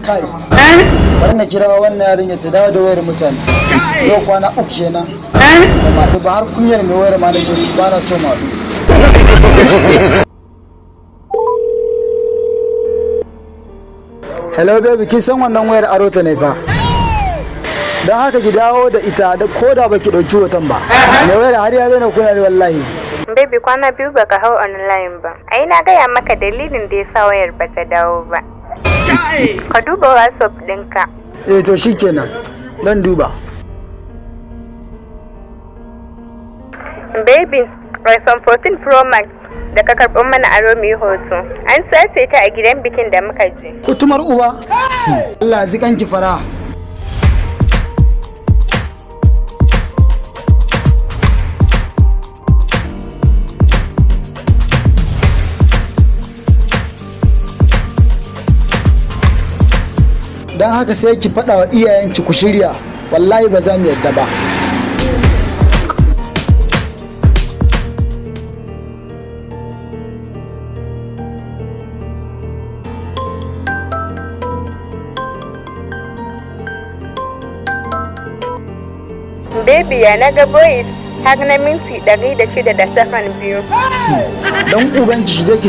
Kai, bari na kira wannan yarinya ta dawo da wayar mutane. Yau kwana 3 kenan. Ba ba har kunyar mai wayar ma nake su ba na so ma. Hello baby, kin san wannan wayar aro ta ne fa? Don haka ki dawo da ita da koda baki dauki hoton ba. Mai wayar har ya zai na kuna ni wallahi. Baby kwana biyu baka hau online ba. Ai na gaya maka dalilin da yasa wayar bata dawo ba. Ka duba WhatsApp ɗinka. To shikenan. Dan duba. Baby, iPhone 14 Pro Max da ka karɓi mana aro mai hoto. An sace ta a gidan bikin da muka je. Kutumar uba. Allah ji kanki fara. Don haka sai ki faɗa wa iyayenki ku shirya, wallahi ba za mu yadda ba. Baby ya na ga boys har na minti 106 da second biyu. Don ubanki zai ki